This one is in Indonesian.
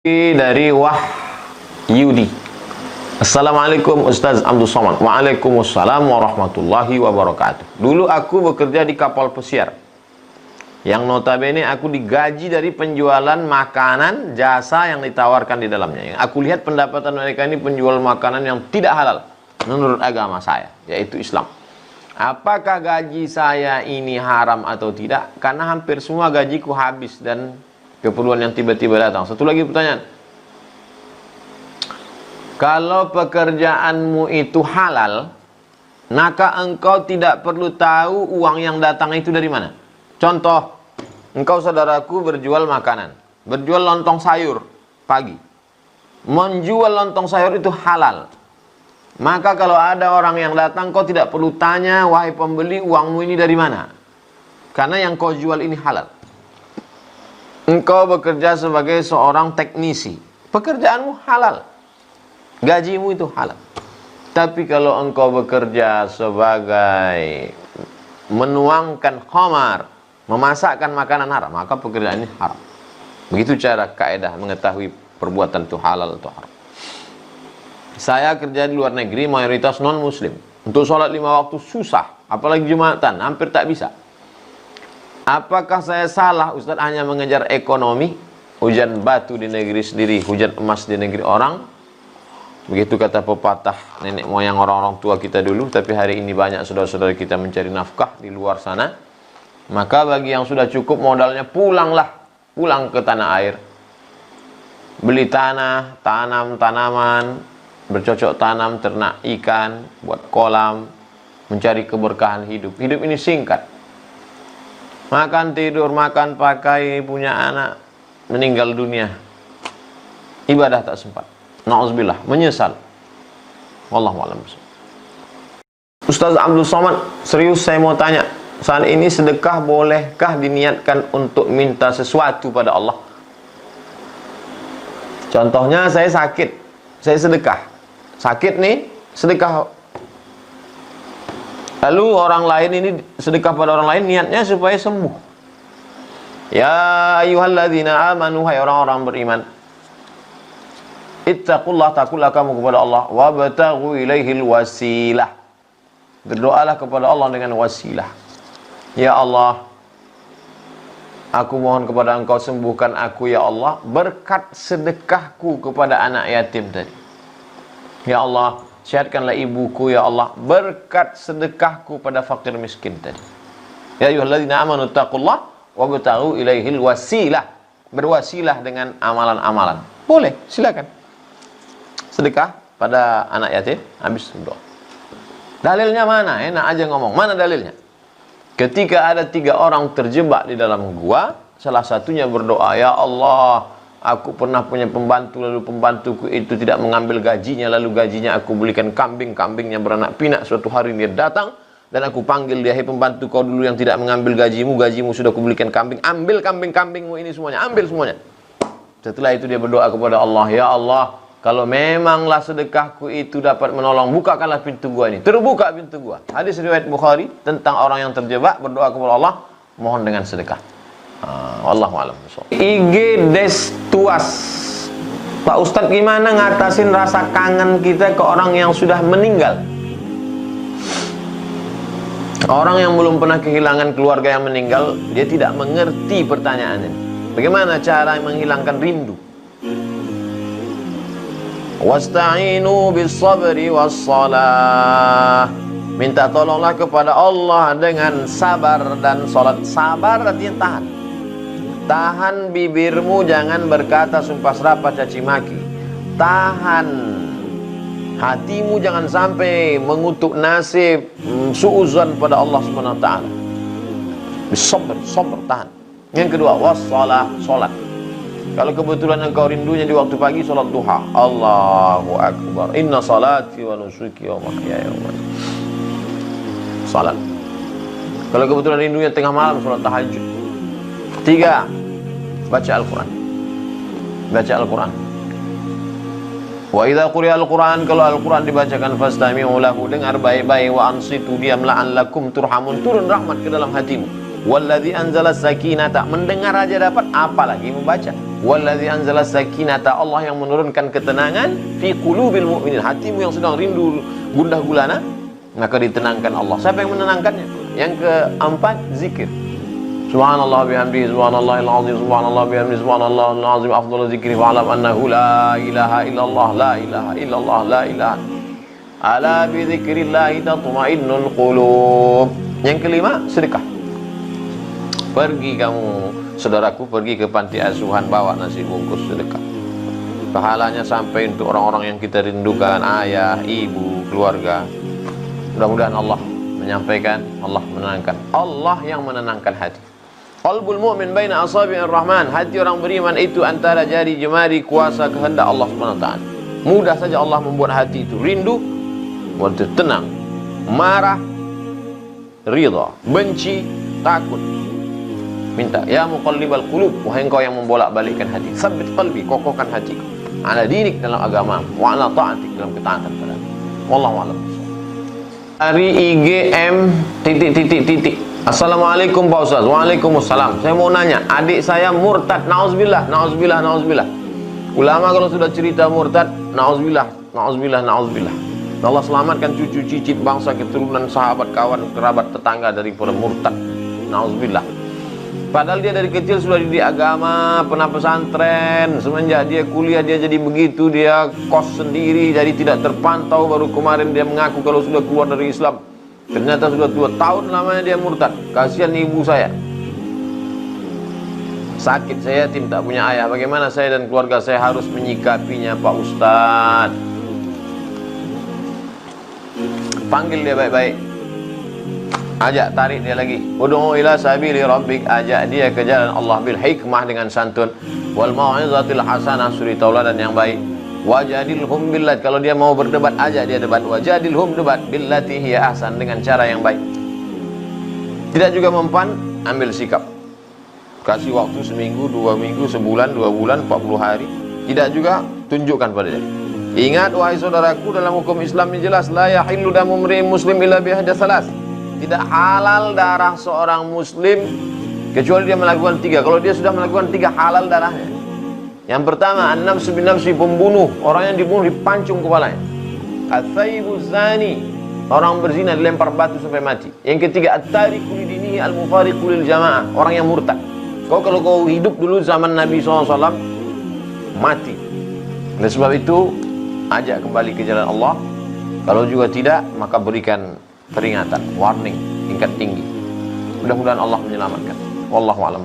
Dari Wahyudi. Assalamualaikum Ustaz Abdul Somad. Waalaikumsalam warahmatullahi wabarakatuh. Dulu aku bekerja di kapal pesiar yang notabene aku digaji dari penjualan makanan jasa yang ditawarkan di dalamnya. Aku lihat pendapatan mereka ini penjual makanan yang tidak halal menurut agama saya, yaitu Islam. Apakah gaji saya ini haram atau tidak? Karena hampir semua gajiku habis dan keperluan yang tiba-tiba datang. Satu lagi pertanyaan. Kalau pekerjaanmu itu halal, maka engkau tidak perlu tahu uang yang datang itu dari mana. Contoh, engkau saudaraku berjual makanan, berjual lontong sayur pagi. Menjual lontong sayur itu halal. Maka kalau ada orang yang datang, kau tidak perlu tanya, wahai pembeli, uangmu ini dari mana? Karena yang kau jual ini halal. Engkau bekerja sebagai seorang teknisi, pekerjaanmu halal, gajimu itu halal. Tapi kalau engkau bekerja sebagai menuangkan khamar, memasakkan makanan haram, maka pekerjaan ini haram. Begitu cara kaidah mengetahui perbuatan itu halal atau haram. Saya kerja di luar negeri, mayoritas non muslim. Untuk sholat 5 waktu susah, apalagi Jumatan, hampir tak bisa. Apakah saya salah Ustaz hanya mengejar ekonomi? Hujan batu di negeri sendiri, hujan emas di negeri orang. Begitu kata pepatah nenek moyang orang-orang tua kita dulu. Tapi hari ini banyak saudara-saudara kita mencari nafkah di luar sana. Maka bagi yang sudah cukup modalnya, pulanglah, pulang ke tanah air. Beli tanah, tanam tanaman, bercocok tanam, ternak ikan, buat kolam, mencari keberkahan hidup. Hidup ini singkat. Makan, tidur, makan, pakai, punya anak, meninggal dunia. Ibadah tak sempat. Na'udzubillah, menyesal. Wallahu a'lam. Ustaz Abdul Somad, serius saya mau tanya. Saat ini sedekah bolehkah diniatkan untuk minta sesuatu pada Allah? Contohnya saya sakit, saya sedekah. Sakit nih, sedekah. Lalu orang lain ini sedekah pada orang lain niatnya supaya sembuh. Ya ayyuhalladzina amanu, hai orang-orang beriman. Ittaqullah, takutlah kamu kepada Allah, wabtaghu ilaihil wasilah. Berdoalah kepada Allah dengan wasilah. Ya Allah, aku mohon kepada Engkau sembuhkan aku ya Allah berkat sedekahku kepada anak yatim tadi. Ya Allah, sehatkanlah ibuku ya Allah berkat sedekahku pada fakir miskin tadi. Ya ayyuhalladzina amanu taqullah wabtaghu ilaihil wasilah. Berwasilah dengan amalan-amalan. Boleh, silakan. Sedekah pada anak yatim, habis berdoa. Dalilnya mana? Enak aja ngomong. Mana dalilnya? Ketika ada 3 orang terjebak di dalam gua, salah satunya berdoa, ya Allah, aku pernah punya pembantu, lalu pembantuku itu tidak mengambil gajinya, lalu gajinya aku belikan kambing, kambingnya beranak pinak. Suatu hari dia datang dan aku panggil dia, hei pembantu kau dulu yang tidak mengambil gajimu, gajimu sudah aku belikan kambing, ambil kambing-kambingmu ini semuanya, ambil semuanya. Setelah itu dia berdoa kepada Allah, ya Allah, kalau memanglah sedekahku itu dapat menolong, bukakanlah pintu gua ini. Terbuka pintu gua. Hadis riwayat Bukhari tentang orang yang terjebak berdoa kepada Allah, mohon dengan sedekah. Wallahu a'lam. IG Destuas. Pak Ustadz, gimana ngatasin rasa kangen kita ke orang yang sudah meninggal? Orang yang belum pernah kehilangan keluarga yang meninggal, dia tidak mengerti pertanyaan ini. Bagaimana cara menghilangkan rindu? Wasta'inu bis-sabri was-shalah. Minta tolonglah kepada Allah dengan sabar dan salat. Sabar artinya tahan. Tahan bibirmu, jangan berkata sumpah serapah caci maki. Tahan hatimu, jangan sampai mengutuk nasib, suuzan pada Allah Subhanahu wa taala. Bisabr, sabr, tahan. Yang kedua, wassalah, salat. Kalau kebetulan engkau rindunya di waktu pagi, salat duha. Allahu akbar. Inna salati wa nusuki wa mahyaya wa mamati. Salat. Kalau kebetulan rindunya tengah malam, salat tahajud. 3, baca Al-Quran. Baca Al-Quran. Wa idza quriya Al-Quran, kalau Al-Quran dibacakan, fastami'u lahu, dengar baik-baik, wa ansitu, diamlah, la'allakum turhamun, turun rahmat ke dalam hatimu. Walladzi anzala sakinata, mendengar aja dapat, apalagi membaca. Wallazi anzala sakinata, Allah yang menurunkan ketenangan fi qulubil mu'minin, hatimu yang sedang rindu gundah gulana, maka ditenangkan Allah. Siapa yang menenangkannya? Yang keempat, zikir. Subhanallah bihamdihi, subhanallahil azim, subhanallah bihamdihi, subhanallahil azim, afdhalu dzikri fa'lam annahu la ilaha illallah, la ilaha illallah, la ilaha. Ala bi dzikrillah tatma'innul qulub. Yang kelima, sedekah. Pergi kamu, saudaraku, pergi ke panti asuhan, bawa nasi bungkus sedekah. Pahalanya sampai untuk orang-orang yang kita rindukan, ayah, ibu, keluarga. Mudah-mudahan Allah menyampaikan, Allah menenangkan. Allah yang menenangkan hati. Qalbul mu'min baina asabi'ir rahman, hati orang beriman itu antara jari jemari kuasa kehendak Allah SWT. Mudah saja Allah membuat hati itu rindu, waktu tenang, marah, ridha, benci, takut. Minta, ya muqallibal qulub, wahai engkau yang membolak-balikkan hati, tsabbit qalbi, kokohkan hatiku, ala dinik, dalam agama, wa ala ta'atik, dalam ketaatan padamu. Wallahu a'lam. Dari IGM ... Assalamualaikum Pak Ustaz. Waalaikumsalam. Saya mau nanya, adik saya murtad, nauzubillah, nauzubillah, nauzubillah. Ulama kalau sudah cerita murtad, nauzubillah, nauzubillah, nauzubillah. Allah selamatkan cucu cicit bangsa keturunan sahabat kawan kerabat tetangga daripada murtad. Nauzubillah. Padahal dia dari kecil sudah dididik agama, pernah pesantren. Semenjak dia kuliah dia jadi begitu, dia kos sendiri, jadi tidak terpantau. Baru kemarin dia mengaku kalau sudah keluar dari Islam. Ternyata sudah 2 tahun lamanya dia murtad. Kasihan ibu saya. Sakit, saya yatim, tak punya ayah. Bagaimana saya dan keluarga saya harus menyikapinya Pak Ustadz? Panggil dia baik-baik. Ajak, tarik dia lagi. Ud'u ila sabili rabbik, ajak dia ke jalan Allah bil hikmah, dengan santun. Wal mau'izatil hasanah, suri tauladan yang baik. Wajadilhum billat, kalau dia mau berdebat, ajak dia debat. Wajadilhum, debat, billati hiya ahsan, dengan cara yang baik. Tidak juga mempan, ambil sikap. Kasih waktu seminggu, 2 minggu, sebulan, 2 bulan, 40 hari. Tidak juga tunjukkan pada dia. Ingat wahai saudaraku, dalam hukum Islam ini jelas, la yahillu damu imri'in muslim illa bihadza salas. Tidak halal darah seorang muslim kecuali dia melakukan 3. Kalau dia sudah melakukan 3, halal darahnya. Yang pertama, an-nafsu bin-nafsi, pembunuh, orang yang dibunuh dipancung kepalanya. At-thayyibu zani, orang berzina dilempar batu sampai mati. Yang ketiga, at-tariku lidinihi al-mufariqu lil jamaah, orang yang murtad. Kalau kau hidup dulu zaman Nabi SAW, mati. Oleh sebab itu, ajak kembali ke jalan Allah. Kalau juga tidak, maka berikan peringatan, warning, tingkat tinggi. Mudah-mudahan Allah menyelamatkan. Wallahu a'lam.